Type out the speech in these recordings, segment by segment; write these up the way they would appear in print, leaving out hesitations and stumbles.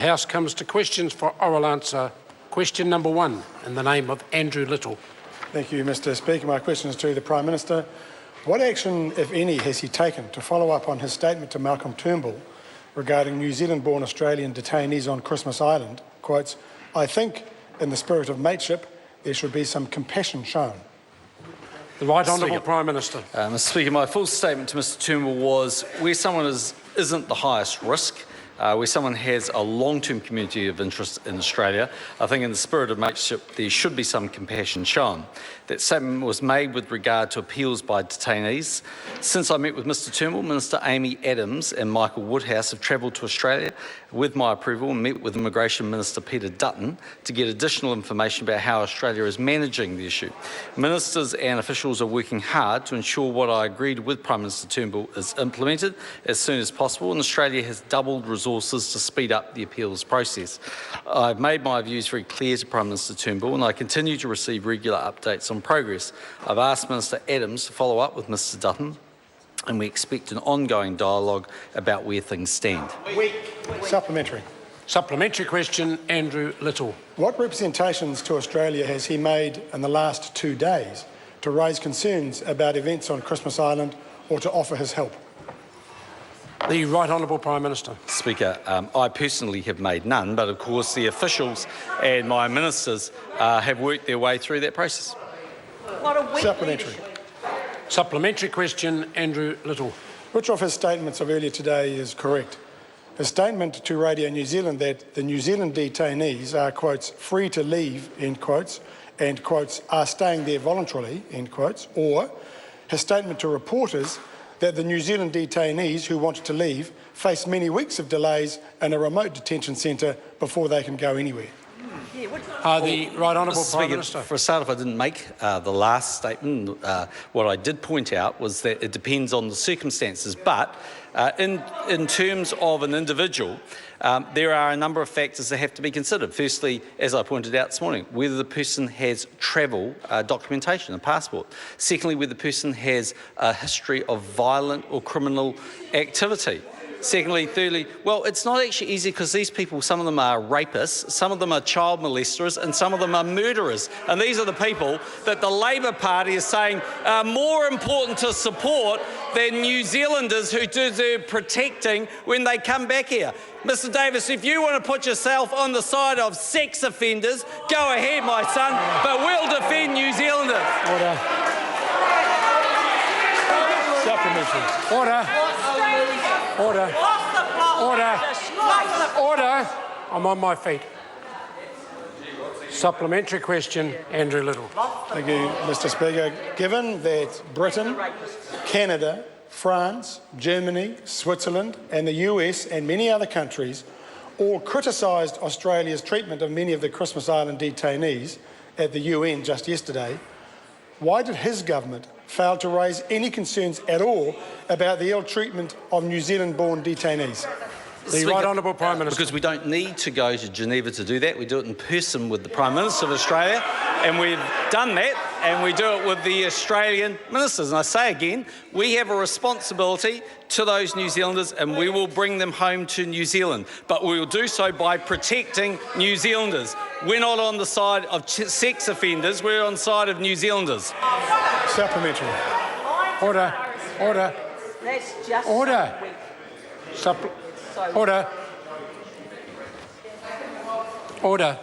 The House comes to questions for oral answer. Question number 1, in the name of Andrew Little. Thank you, Mr Speaker. My question is to the Prime Minister. What action, if any, has he taken to follow up on his statement to Malcolm Turnbull regarding New Zealand-born Australian detainees on Christmas Island? Quotes, "I think, in the spirit of mateship, there should be some compassion shown." The Right Honourable Prime Minister. Mr Speaker, my full statement to Mr Turnbull was where someone isn't the highest risk, where someone has a long-term community of interest in Australia, I think in the spirit of mateship there should be some compassion shown. That statement was made with regard to appeals by detainees. Since I met with Mr Turnbull, Minister Amy Adams and Michael Woodhouse have travelled to Australia with my approval and met with Immigration Minister Peter Dutton to get additional information about how Australia is managing the issue. Ministers and officials are working hard to ensure what I agreed with Prime Minister Turnbull is implemented as soon as possible, and Australia has doubled resources to speed up the appeals process. I've made my views very clear to Prime Minister Turnbull and I continue to receive regular updates on progress. I've asked Minister Adams to follow up with Mr Dutton and we expect an ongoing dialogue about where things stand. Supplementary. Supplementary question, Andrew Little. What representations to Australia has he made in the last 2 days to raise concerns about events on Christmas Island or to offer his help? The Right Honourable Prime Minister. Speaker, I personally have made none, but of course the officials and my ministers have worked their way through that process. Supplementary. Supplementary question, Andrew Little. Which of his statements of earlier today is correct? His statement to Radio New Zealand that the New Zealand detainees are, quotes, free to leave, end quotes, and, quotes, are staying there voluntarily, end quotes, or his statement to reporters that the New Zealand detainees who want to leave face many weeks of delays in a remote detention centre before they can go anywhere. The Right Honourable Prime Minister. For a start, if I didn't make the last statement, what I did point out was that it depends on the circumstances. But in terms of an individual, there are a number of factors that have to be considered. Firstly, as I pointed out this morning, whether the person has travel documentation, a passport. Secondly, whether the person has a history of violent or criminal activity. Secondly, thirdly, well, it's not actually easy because these people, some of them are rapists, some of them are child molesters, and some of them are murderers. And these are the people that the Labor Party is saying are more important to support than New Zealanders who deserve protecting when they come back here. Mr Davis, if you want to put yourself on the side of sex offenders, go ahead, my son, but we'll defend New Zealanders. Order. Supplementary. Order. Order. Order. Order. I'm on my feet. Supplementary question, Andrew Little. Thank you, Mr Speaker. Given that Britain, Canada, France, Germany, Switzerland and the US and many other countries all criticised Australia's treatment of many of the Christmas Island detainees at the UN just yesterday, why did his government fail to raise any concerns at all about the ill treatment of New Zealand-born detainees? The Right Honourable Prime Minister. Because we don't need to go to Geneva to do that. We do it in person with the Prime Minister of Australia, and we've done that, and we do it with the Australian ministers. And I say again, we have a responsibility to those New Zealanders, and we will bring them home to New Zealand. But we will do so by protecting New Zealanders. We're not on the side of sex offenders, we're on the side of New Zealanders. Supplementary. Order. Order. That's just Order. Order. Order.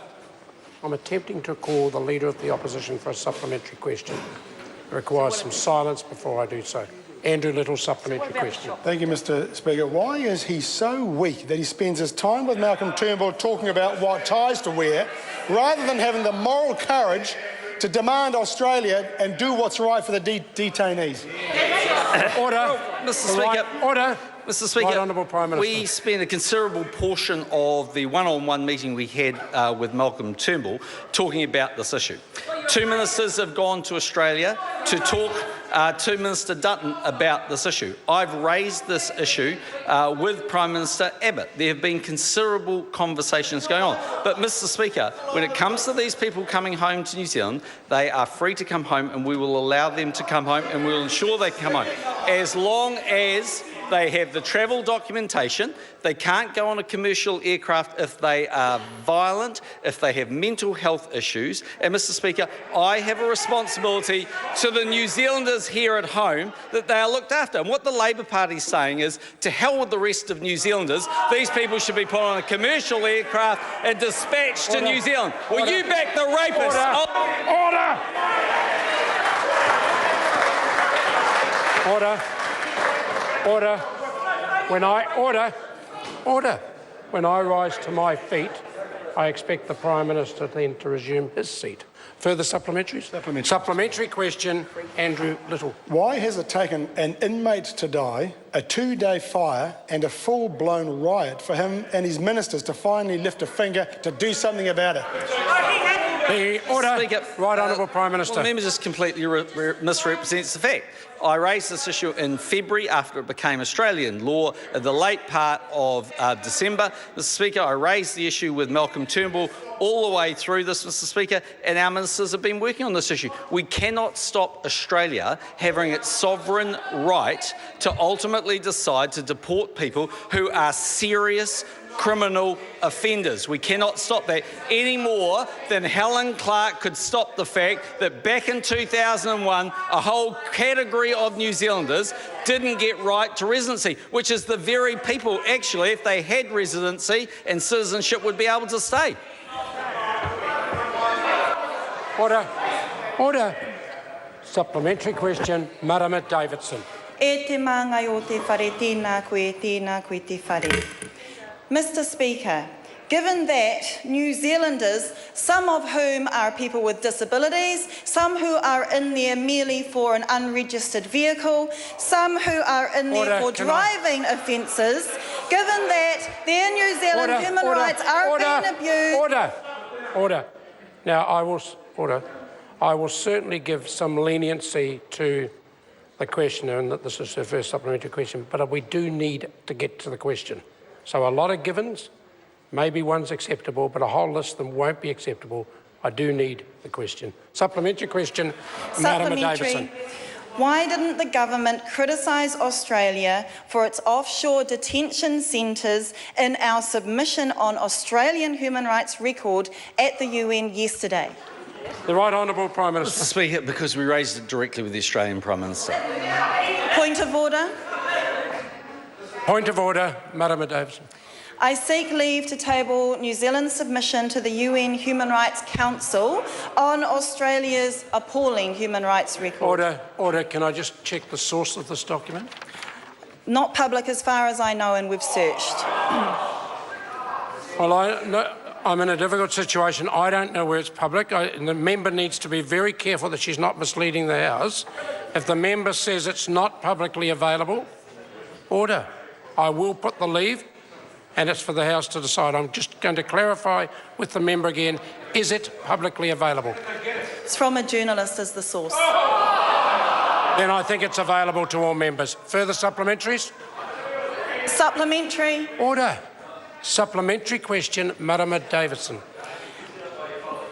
I'm attempting to call the Leader of the Opposition for a supplementary question. It requires some silence before I do so. Andrew Little, supplementary question. Thank you, Mr Speaker. Why is he so weak that he spends his time with Malcolm Turnbull talking about what ties to wear, rather than having the moral courage to demand Australia and do what's right for the detainees? Order. Mr Speaker. Order. Mr Speaker, Right Honourable Prime Minister. We spent a considerable portion of the one-on-one meeting we had with Malcolm Turnbull talking about this issue. 2 ministers have gone to Australia to talk to Minister Dutton about this issue. I've raised this issue with Prime Minister Abbott. There have been considerable conversations going on. But, Mr Speaker, when it comes to these people coming home to New Zealand, they are free to come home and we will allow them to come home and we will ensure they come home, as long as They have the travel documentation. They can't go on a commercial aircraft if they are violent, if they have mental health issues. And, Mr Speaker, I have a responsibility to the New Zealanders here at home that they are looked after. And what the Labour Party is saying is, to hell with the rest of New Zealanders, these people should be put on a commercial aircraft and dispatched to New Zealand. Will you back the rapists? Order. When I rise to my feet, I expect the Prime Minister then to resume his seat. Further supplementaries? Supplementary question, Andrew Little. Why has it taken an inmate to die, a 2-day fire and a full-blown riot for him and his ministers to finally lift a finger to do something about it? The order. Speaker, Right Honourable Prime Minister. Well, the member just completely misrepresents the fact. I raised this issue in February after it became Australian law in the late part of December. Mr Speaker, I raised the issue with Malcolm Turnbull all the way through this, Mr Speaker, and our ministers have been working on this issue. We cannot stop Australia having its sovereign right to ultimately decide to deport people who are serious criminal offenders. We cannot stop that any more than Helen Clark could stop the fact that back in 2001 a whole category of New Zealanders didn't get right to residency, which is the very people actually, if they had residency and citizenship, would be able to stay. Order. Supplementary question, Marama Davidson. E te māngai o te whare, tēnā koe te whare. Mr Speaker, given that New Zealanders, some of whom are people with disabilities, some who are in there merely for an unregistered vehicle, some who are in there for driving offences, given that their New Zealand human rights are being abused... Order. Now, I will certainly give some leniency to the questioner, and that this is her first supplementary question, but we do need to get to the question. So a lot of givens, maybe one's acceptable, but a whole list of them won't be acceptable. I do need the question. Supplementary question, Madam Davidson. Why didn't the government criticise Australia for its offshore detention centres in our submission on Australian human rights record at the UN yesterday? The Right Honourable Prime Minister. Mr Speaker, because we raised it directly with the Australian Prime Minister. Point of order. Point of order, Madam Davidson. I seek leave to table New Zealand's submission to the UN Human Rights Council on Australia's appalling human rights record. Order. Can I just check the source of this document? Not public as far as I know, and we've searched. Well, I'm in a difficult situation. I don't know where it's public. And the member needs to be very careful that she's not misleading the House. If the member says it's not publicly available, order. I will put the leave, and it's for the House to decide. I'm just going to clarify with the member again, is it publicly available? It's from a journalist as the source. Then I think it's available to all members. Further supplementaries? Supplementary. Order. Supplementary question, Madam Davidson.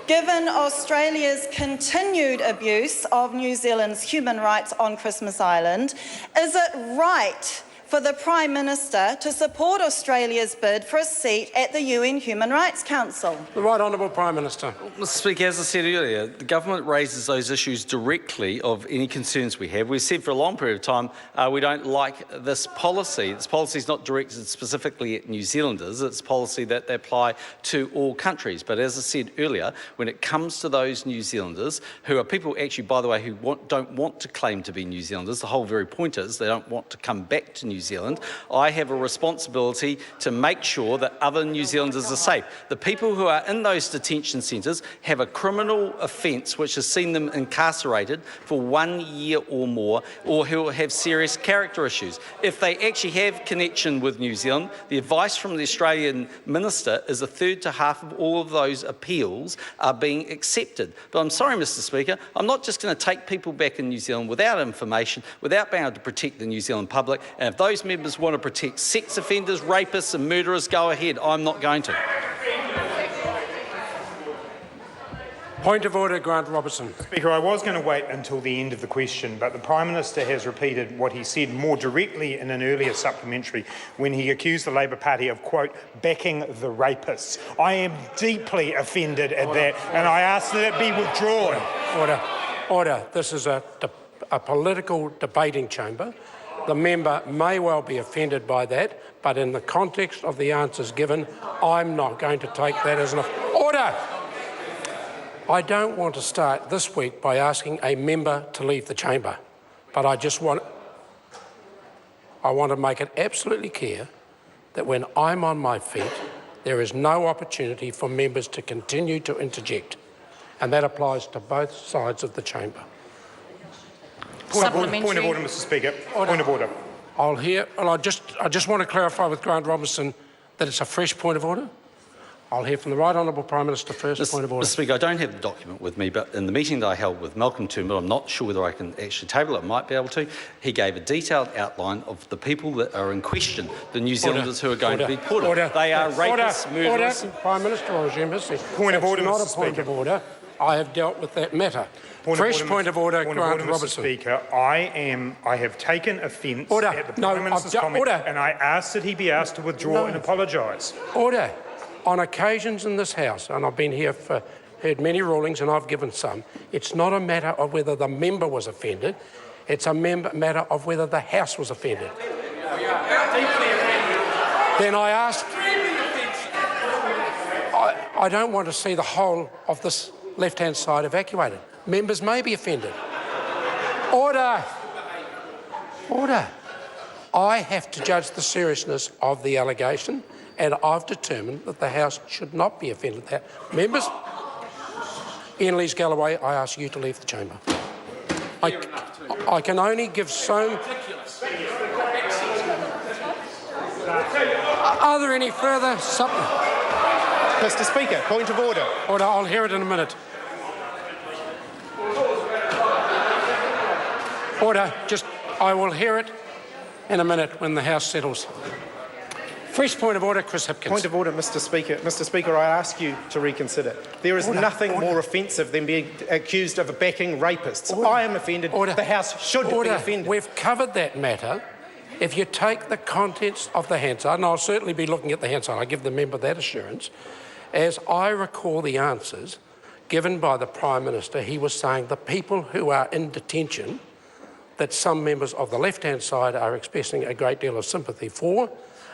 Given Australia's continued abuse of New Zealand's human rights on Christmas Island, is it right for the Prime Minister to support Australia's bid for a seat at the UN Human Rights Council? The Right Honourable Prime Minister. Mr Speaker, as I said earlier, the government raises those issues directly of any concerns we have. We've said for a long period of time we don't like this policy. This policy is not directed specifically at New Zealanders. It's policy that they apply to all countries. But as I said earlier, when it comes to those New Zealanders, who are people actually, by the way, who don't want to claim to be New Zealanders, the whole very point is they don't want to come back to New Zealand, I have a responsibility to make sure that other New Zealanders are safe. The people who are in those detention centres have a criminal offence which has seen them incarcerated for 1 year or more, or who have serious character issues. If they actually have connection with New Zealand, the advice from the Australian Minister is a third to half of all of those appeals are being accepted. But I'm sorry, Mr Speaker, I'm not just going to take people back in New Zealand without information, without being able to protect the New Zealand public, and if those members want to protect sex offenders, rapists and murderers, go ahead. I'm not going to. Point of order, Grant Robertson. Speaker, I was going to wait until the end of the question, but the Prime Minister has repeated what he said more directly in an earlier supplementary when he accused the Labour Party of, quote, backing the rapists. I am deeply offended at that, and I ask that it be withdrawn. Order. This is a political debating chamber. The member may well be offended by that, but in the context of the answers given, I'm not going to take that as an... Order! I don't want to start this week by asking a member to leave the chamber, but I want to make it absolutely clear that when I'm on my feet, there is no opportunity for members to continue to interject, and that applies to both sides of the chamber. Point of order, Mr. Speaker. Point of order. I just want to clarify with Grant Robertson that it's a fresh point of order. I'll hear from the Right Honourable Prime Minister first. Point of order. Mr. Speaker, I don't have the document with me, but in the meeting that I held with Malcolm Turnbull, I'm not sure whether I can actually table it, I might be able to, he gave a detailed outline of the people that are in question, the New Zealanders who are going to be deported. They are rapists, murderers. Order. Prime Minister will resume his seat. Point of order, Mr. Speaker. Mr. Point of order. I have dealt with that matter. Fresh point of order, Grant Robertson. Mr. Speaker, I have taken offence at the Prime Minister's comment, and I ask that he be asked to withdraw and apologise. Order. On occasions in this House, and I've been here for, heard many rulings and I've given some, it's not a matter of whether the member was offended, it's a matter of whether the House was offended. Then I ask, I don't want to see the whole of this left-hand side evacuated. Members may be offended. Order. Order. I have to judge the seriousness of the allegation, and I've determined that the House should not be offended at that. Members, Ian Lees-Galloway, I ask you to leave the chamber. I can only give so... Are there any further... Mr. Speaker, point of order. Order, I'll hear it in a minute. Order, I will hear it in a minute when the House settles. Fresh point of order, Chris Hipkins. Point of order, Mr. Speaker. Mr. Speaker, I ask you to reconsider. There is nothing more offensive than being accused of backing rapists. I am offended. The House should be offended. We've covered that matter. If you take the contents of the Hansard, and I'll certainly be looking at the Hansard, I give the member that assurance, as I recall the answers given by the Prime Minister, he was saying the people who are in detention that some members of the left-hand side are expressing a great deal of sympathy for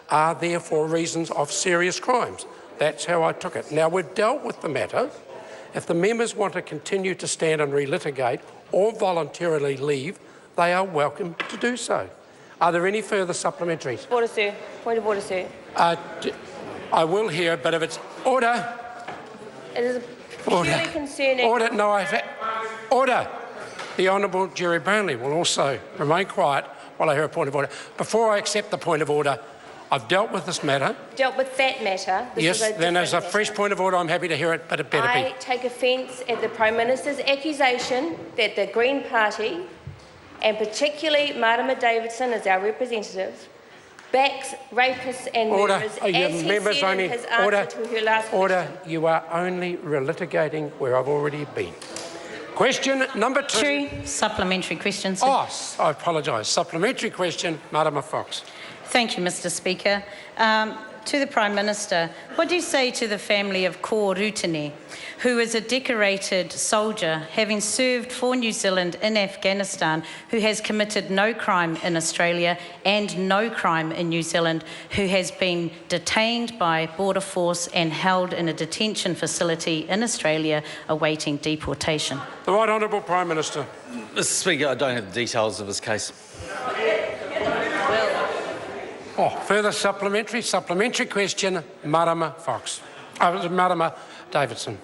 are there for reasons of serious crimes. That's how I took it. Now, we've dealt with the matter. If the members want to continue to stand and relitigate or voluntarily leave, they are welcome to do so. Are there any further supplementaries? Order, sir. Point of order, sir. I will hear, but if it's order... It is purely concerning... Order, no, order. The Honourable Jerry Brownlee will also remain quiet while I hear a point of order. Before I accept the point of order, I've dealt with this matter. Dealt with that matter. Yes, then as a fresh point of order, I'm happy to hear it, but it better be. I take offence at the Prime Minister's accusation that the Green Party, and particularly Marama Davidson as our representative, backs rapists and murderers, as he said in his answer to her last question. You are only relitigating where I've already been. Question number 2. True. Supplementary question, sir. Oh, I apologise. Supplementary question, Madam Fox. Thank you, Mr. Speaker. To the Prime Minister, what do you say to the family of Ko Rutini, who is a decorated soldier, having served for New Zealand in Afghanistan, who has committed no crime in Australia and no crime in New Zealand, who has been detained by Border Force and held in a detention facility in Australia awaiting deportation? The Right Honourable Prime Minister. Mr. Speaker, I don't have the details of his case. Oh, further supplementary question, Marama Fox. Marama Davidson.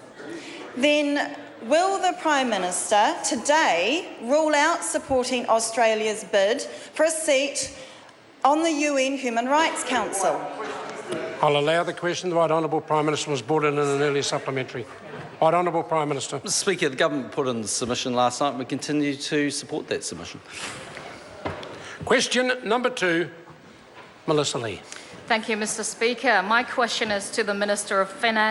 Then will the Prime Minister today rule out supporting Australia's bid for a seat on the UN Human Rights Council? I'll allow the question. The Right Honourable Prime Minister was brought in an earlier supplementary. Right Honourable Prime Minister. Mr. Speaker, the government put in the submission last night and we continue to support that submission. Question number 2. Melissa Lee. Thank you, Mr. Speaker. My question is to the Minister of Finance.